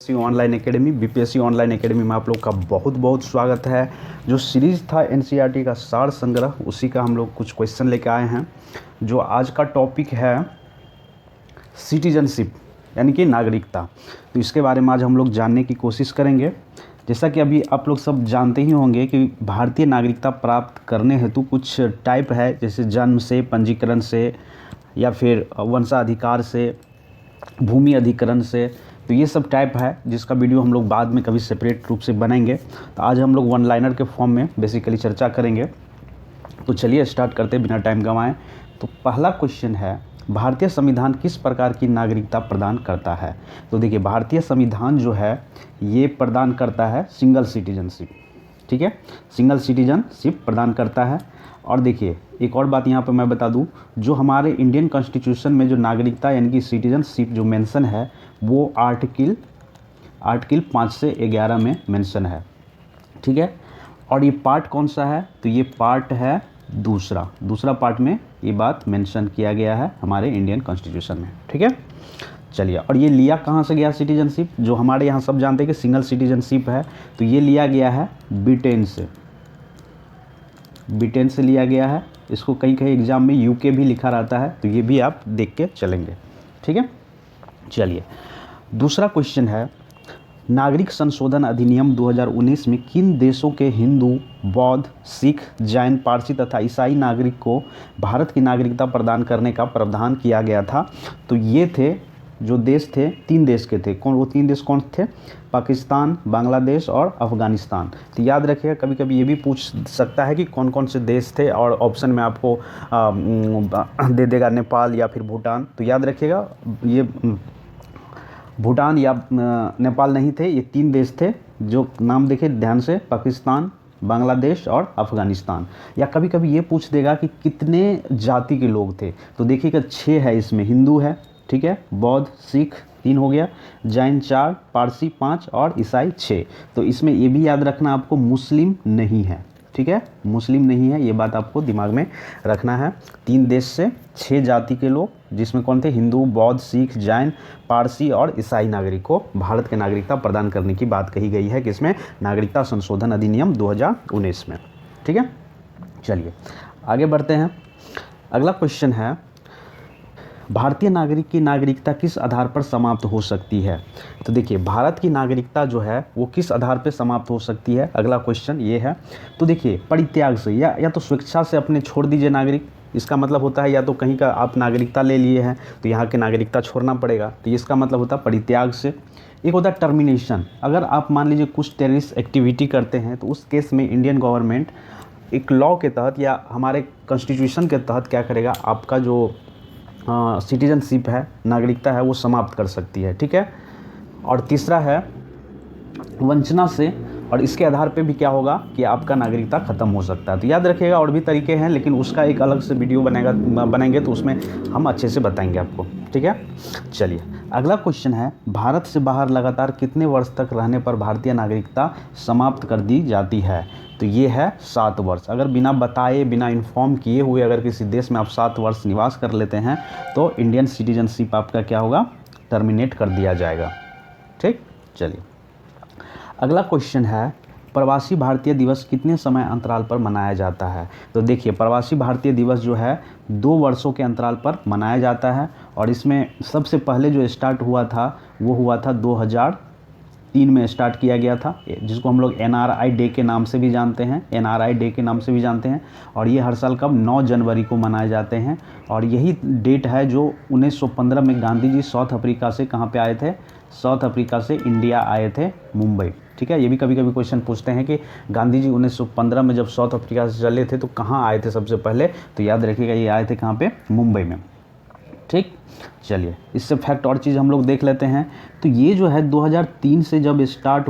Online academy BPSC online academy में आप लोग का बहुत बहुत स्वागत है। जो सीरीज़ था एनसीईआरटी का सार संग्रह, उसी का हम लोग कुछ क्वेश्चन लेके आए हैं। जो आज का टॉपिक है सिटीजनशिप यानी कि नागरिकता, तो इसके बारे में आज हम लोग जानने की कोशिश करेंगे। जैसा कि अभी आप लोग सब जानते ही होंगे कि भारतीय नागरिकता प्राप्त करने हेतु कुछ टाइप है, जैसे जन्म से, पंजीकरण से, या फिर वंशाधिकार से, भूमि अधिकरण से। तो ये सब टाइप है जिसका वीडियो हम लोग बाद में कभी सेपरेट रूप से बनाएंगे। तो आज हम लोग वन लाइनर के फॉर्म में बेसिकली चर्चा करेंगे। तो चलिए स्टार्ट करते बिना टाइम गंवाएं। तो पहला क्वेश्चन है, भारतीय संविधान किस प्रकार की नागरिकता प्रदान करता है? तो देखिए, भारतीय संविधान जो है ये प्रदान करता है सिंगल सिटीजनशिप। ठीक है, सिंगल सिटीजनशिप प्रदान करता है। और देखिए एक और बात यहाँ पे मैं बता दूँ, जो हमारे इंडियन कॉन्स्टिट्यूशन में जो नागरिकता यानी कि सिटीजनशिप जो मेंशन है वो आर्टिकल 5 से 11 में मेंशन है। ठीक है, और ये पार्ट कौन सा है? तो ये पार्ट है दूसरा पार्ट में ये बात मेंशन किया गया है हमारे इंडियन कॉन्स्टिट्यूशन में। ठीक है, चलिए। और ये लिया कहाँ से गया सिटीजनशिप? जो हमारे यहाँ सब जानते हैं कि सिंगल सिटीजनशिप है, तो ये लिया गया है ब्रिटेन से लिया गया है। इसको कहीं कहीं एग्जाम में यूके भी लिखा रहता है, तो ये भी आप देख के चलेंगे। ठीक है, चलिए। दूसरा क्वेश्चन है, नागरिक संशोधन अधिनियम 2019 में किन देशों के हिंदू, बौद्ध, सिख, जैन, पारसी तथा ईसाई नागरिक को भारत की नागरिकता प्रदान करने का प्रावधान किया गया था? तो ये थे जो देश थे, 3 देश के थे। वो 3 देश कौन थे? पाकिस्तान, बांग्लादेश और अफ़गानिस्तान। तो याद रखिएगा, कभी कभी ये भी पूछ सकता है कि कौन कौन से देश थे, और ऑप्शन में आपको दे देगा नेपाल या फिर भूटान। तो याद रखिएगा, ये भूटान या नेपाल नहीं थे, ये 3 देश थे। जो नाम देखे ध्यान से, पाकिस्तान, बांग्लादेश और अफ़गानिस्तान। या कभी कभी ये पूछ देगा कि कितने जाति के लोग थे। तो देखिएगा 6 है इसमें, हिंदू है, ठीक है, बौद्ध, सिख 3 हो गया, जैन 4, पारसी 5 और ईसाई 6। तो इसमें ये भी याद रखना आपको, मुस्लिम नहीं है। ठीक है, मुस्लिम नहीं है, ये बात आपको दिमाग में रखना है। 3 देश से 6 जाति के लोग, जिसमें कौन थे? हिंदू, बौद्ध, सिख, जैन, पारसी और ईसाई नागरिक को भारत की नागरिकता प्रदान करने की बात कही गई है, किसमें? नागरिकता संशोधन अधिनियम 2019 में। ठीक है, चलिए आगे बढ़ते हैं। अगला क्वेश्चन है, भारतीय नागरिक की नागरिकता किस आधार पर समाप्त हो सकती है? तो देखिए, भारत की नागरिकता जो है वो किस आधार पर समाप्त हो सकती है? अगला क्वेश्चन ये है। तो देखिए, परित्याग से, या तो स्वेच्छा से अपने छोड़ दीजिए नागरिक। इसका मतलब होता है या तो कहीं का आप नागरिकता ले लिए हैं तो यहाँ की नागरिकता छोड़ना पड़ेगा, तो इसका मतलब होता है परित्याग से। एक होता है टर्मिनेशन। अगर आप मान लीजिए कुछ टेररिस्ट एक्टिविटी करते हैं, तो उस केस में इंडियन गवर्नमेंट एक लॉ के तहत या हमारे कॉन्स्टिट्यूशन के तहत क्या करेगा, आपका जो सिटीजनशिप है, नागरिकता है, वो समाप्त कर सकती है। ठीक है, और तीसरा है वंचना से, और इसके आधार पे भी क्या होगा कि आपका नागरिकता ख़त्म हो सकता है। तो याद रखिएगा, और भी तरीके हैं, लेकिन उसका एक अलग से वीडियो बनाएंगे तो उसमें हम अच्छे से बताएंगे आपको। ठीक है, चलिए अगला क्वेश्चन है, भारत से बाहर लगातार कितने वर्ष तक रहने पर भारतीय नागरिकता समाप्त कर दी जाती है? तो ये है 7 वर्ष। अगर बिना बताए, बिना इन्फॉर्म किए हुए अगर किसी देश में आप 7 वर्ष निवास कर लेते हैं तो इंडियन सिटीजनशिप आपका क्या होगा? टर्मिनेट कर दिया जाएगा। ठीक, चलिए अगला क्वेश्चन है, प्रवासी भारतीय दिवस कितने समय अंतराल पर मनाया जाता है? तो देखिए, प्रवासी भारतीय दिवस जो है 2 वर्षों के अंतराल पर मनाया जाता है, और इसमें सबसे पहले जो स्टार्ट हुआ था वो हुआ था 2003 में स्टार्ट किया गया था, जिसको हम लोग एनआरआई डे के नाम से भी जानते हैं। और ये हर साल कब? 9 जनवरी को मनाए जाते हैं। और यही डेट है जो 1915 में गांधी जी साउथ अफ्रीका से कहाँ पे आए थे? साउथ अफ्रीका से इंडिया आए थे, मुंबई। ठीक है, ये भी कभी कभी क्वेश्चन पूछते हैं कि गांधी जी 1915 में जब साउथ अफ्रीका से चले थे तो कहाँ आए थे सबसे पहले? तो याद रखिएगा, ये आए थे कहाँ पे? मुंबई में। ठीक, चलिए इससे फैक्ट और चीज़ हम लोग देख लेते हैं। तो ये जो है 2003 से जब स्टार्ट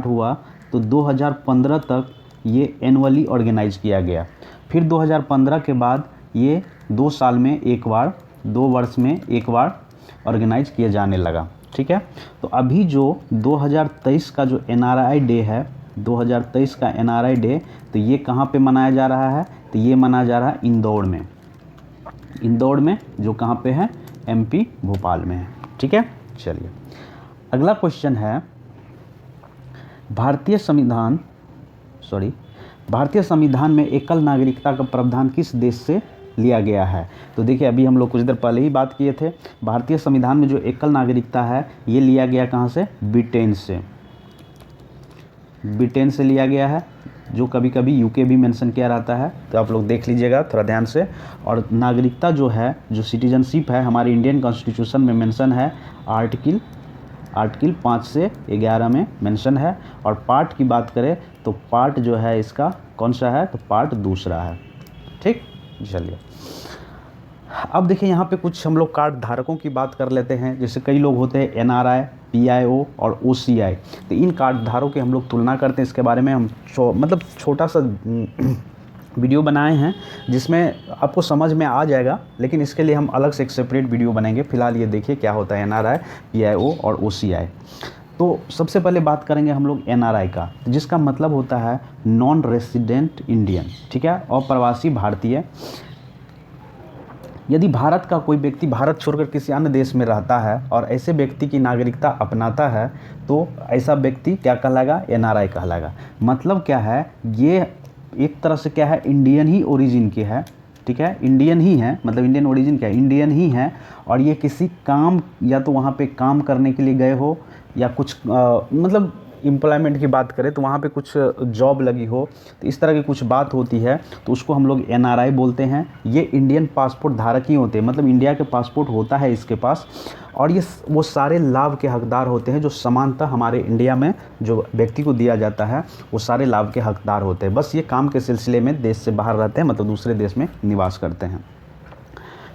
हुआ तो 2015 तक ये एनुअली ऑर्गेनाइज किया गया। फिर 2015 के बाद ये 2 साल में एक बार, 2 वर्ष में एक बार ऑर्गेनाइज किया जाने लगा। ठीक है, तो अभी जो 2023 का जो एनआरआई डे है, 2023 का एनआरआई डे, तो ये कहाँ पे मनाया जा रहा है? तो ये मनाया जा रहा है इंदौर में, जो कहाँ पे है? एमपी भोपाल में है। ठीक है, चलिए अगला क्वेश्चन है, भारतीय संविधान में एकल नागरिकता का प्रावधान किस देश से लिया गया है? तो देखिए अभी हम लोग कुछ देर पहले ही बात किए थे, भारतीय संविधान में जो एकल नागरिकता है ये लिया गया कहाँ से? ब्रिटेन से। ब्रिटेन से लिया गया है, जो कभी कभी यूके भी मेंशन किया रहता है, तो आप लोग देख लीजिएगा थोड़ा ध्यान से। और नागरिकता जो है, जो सिटीजनशिप है, हमारे इंडियन कॉन्स्टिट्यूशन में मेंशन है, आर्टिकल 5 से 11 में मेंशन है। और पार्ट की बात करें तो पार्ट जो है इसका कौन सा है? तो पार्ट दूसरा है। ठीक, चलिए अब देखिए यहाँ पे कुछ हम लोग कार्ड धारकों की बात कर लेते हैं। जैसे कई लोग होते हैं NRI, PIO और OCI, तो इन कार्ड धारकों की हम लोग तुलना करते हैं। इसके बारे में हम मतलब छोटा सा वीडियो बनाए हैं जिसमें आपको समझ में आ जाएगा, लेकिन इसके लिए हम अलग से एक सेपरेट वीडियो बनाएंगे। फिलहाल ये देखिए क्या होता है NRI, PIO और OCI। तो सबसे पहले बात करेंगे हम लोग NRI का, जिसका मतलब होता है नॉन रेसिडेंट इंडियन। ठीक है, अप्रवासी भारतीय। यदि भारत का कोई व्यक्ति भारत छोड़कर किसी अन्य देश में रहता है और ऐसे व्यक्ति की नागरिकता अपनाता है तो ऐसा व्यक्ति क्या कहलाएगा? NRI कहलाएगा। मतलब क्या है, ये एक तरह से क्या है, इंडियन ही ओरिजिन के है। ठीक है, इंडियन ही है, मतलब इंडियन ओरिजिन क्या है, इंडियन ही है। और ये किसी काम, या तो वहाँ पे काम करने के लिए गए हो, या कुछ मतलब एम्प्लॉयमेंट की बात करें तो वहाँ पे कुछ जॉब लगी हो, तो इस तरह की कुछ बात होती है, तो उसको हम लोग NRI बोलते हैं। ये इंडियन पासपोर्ट धारक ही होते हैं, मतलब इंडिया के पासपोर्ट होता है इसके पास, और ये वो सारे लाभ के हकदार होते हैं जो समानतः हमारे इंडिया में जो व्यक्ति को दिया जाता है, वो सारे लाभ के हकदार होते हैं। बस ये काम के सिलसिले में देश से बाहर रहते हैं, मतलब दूसरे देश में निवास करते हैं।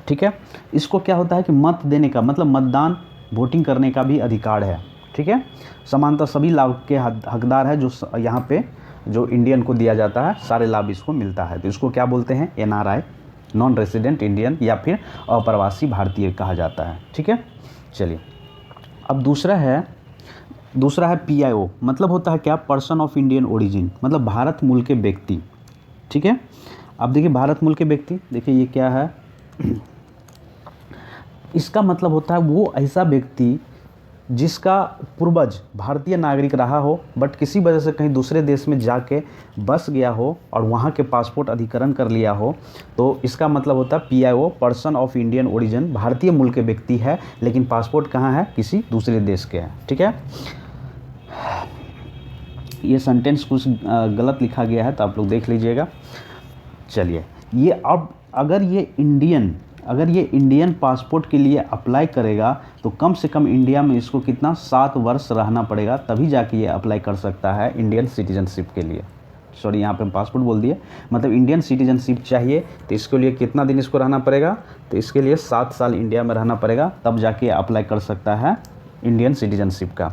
ठीक है, इसको क्या होता है कि मत देने का मतलब मतदान, वोटिंग करने का भी अधिकार है। ठीक है, समानतः सभी लाभ के हकदार है जो यहाँ पे जो इंडियन को दिया जाता है, सारे लाभ इसको मिलता है। तो इसको क्या बोलते हैं? NRI, नॉन रेसिडेंट इंडियन, या फिर अप्रवासी भारतीय कहा जाता है। ठीक है, चलिए अब दूसरा है PIO, मतलब होता है क्या? पर्सन ऑफ इंडियन ओरिजिन, मतलब भारत मूल के व्यक्ति। ठीक है, अब देखिए भारत मूल के व्यक्ति, देखिए ये क्या है, इसका मतलब होता है वो ऐसा व्यक्ति जिसका पूर्वज भारतीय नागरिक रहा हो, बट किसी वजह से कहीं दूसरे देश में जाके बस गया हो और वहाँ के पासपोर्ट अधिकरण कर लिया हो, तो इसका मतलब होता है PIO, person of Indian origin, भारतीय मूल के व्यक्ति है लेकिन पासपोर्ट कहाँ है? किसी दूसरे देश के है। ठीक है, ये सेंटेंस कुछ गलत लिखा गया है तो आप लोग देख लीजिएगा। चलिए ये अब अगर ये इंडियन पासपोर्ट के लिए अप्लाई करेगा तो कम से कम इंडिया में इसको कितना 7 वर्ष रहना पड़ेगा, तभी जाके ये अप्लाई कर सकता है इंडियन सिटीजनशिप के लिए। सॉरी, यहाँ पे पासपोर्ट बोल दिए, मतलब इंडियन सिटीजनशिप चाहिए तो इसके लिए कितना दिन इसको रहना पड़ेगा? तो इसके लिए 7 साल इंडिया में रहना पड़ेगा, तब जाके अप्लाई कर सकता है इंडियन सिटीजनशिप का।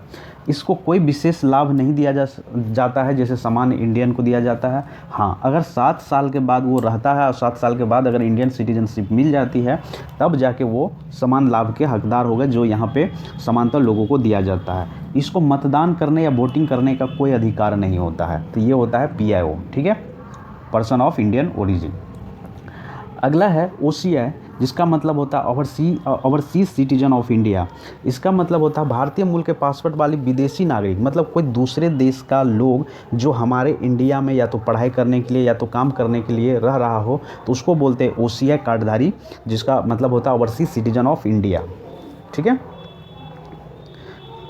इसको कोई विशेष लाभ नहीं दिया जाता है जैसे सामान्य इंडियन को दिया जाता है। हाँ, अगर 7 साल के बाद वो रहता है और 7 साल के बाद अगर इंडियन सिटीजनशिप मिल जाती है, तब जाके वो समान लाभ के हकदार हो गए जो यहाँ पे समांतर लोगों को दिया जाता है। इसको मतदान करने या वोटिंग करने का कोई अधिकार नहीं होता है। तो ये होता है PIO। ठीक है, पर्सन ऑफ इंडियन ओरिजिन। अगला है OCI, जिसका मतलब होता है ओवरसीज सिटीजन ऑफ इंडिया। इसका मतलब होता है भारतीय मूल के पासपोर्ट वाली विदेशी नागरिक, मतलब कोई दूसरे देश का लोग जो हमारे इंडिया में या तो पढ़ाई करने के लिए या तो काम करने के लिए रह रहा हो, तो उसको बोलते हैं OCI कार्डधारी, जिसका मतलब होता है ओवरसीज सिटीजन ऑफ इंडिया। ठीक है,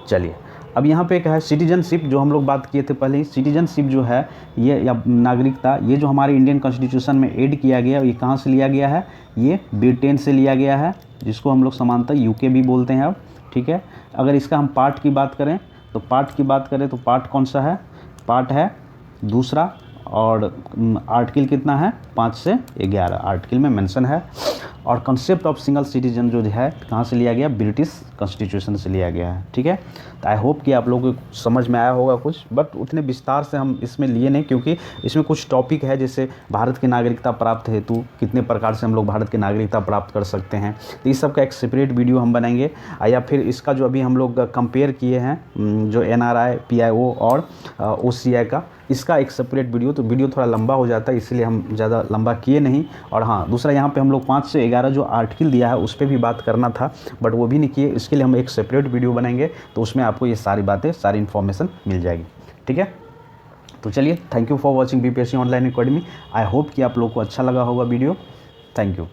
चलिए अब यहाँ पे क्या है, सिटीजनशिप, जो हम लोग बात किए थे पहले ही। सिटीजनशिप जो है ये, या नागरिकता, ये जो हमारे इंडियन कॉन्स्टिट्यूशन में ऐड किया गया, ये कहाँ से लिया गया है? ये ब्रिटेन से लिया गया है, जिसको हम लोग समानतः यूके भी बोलते हैं अब। ठीक है, अगर इसका हम पार्ट की बात करें तो पार्ट कौन सा है? पार्ट है दूसरा, और आर्टिकल कितना है? 5 से 11 आर्टिकल में मेंशन है। और कॉन्सेप्ट ऑफ सिंगल सिटीजन जो है कहाँ से लिया गया? ब्रिटिश कॉन्स्टिट्यूशन से लिया गया है। ठीक है, तो आई होप कि आप लोगों को समझ में आया होगा कुछ, बट उतने विस्तार से हम इसमें लिए नहीं, क्योंकि इसमें कुछ टॉपिक है जैसे भारत की नागरिकता प्राप्त हेतु कितने प्रकार से हम लोग भारत की नागरिकता प्राप्त कर सकते हैं, तो इस सब का एक सेपरेट वीडियो हम बनाएंगे। या फिर इसका जो अभी हम लोग कंपेयर किए हैं जो NRI, PIO और OCI का, इसका एक सेपरेट वीडियो, तो वीडियो थोड़ा लंबा हो जाता है, इसलिए हम ज़्यादा लंबा किए नहीं। और हाँ, दूसरा यहाँ पे हम लोग 5 से 11 2011 जो आर्टिकल दिया है उस पर भी बात करना था, बट वो भी नहीं किए। इसके लिए हम एक सेपरेट वीडियो बनाएंगे, तो उसमें आपको ये सारी बातें, सारी इन्फॉर्मेशन मिल जाएगी। ठीक है, तो चलिए, thank you for watching BPSC online academy. I hope कि आप लोग को अच्छा लगा होगा वीडियो। Thank you.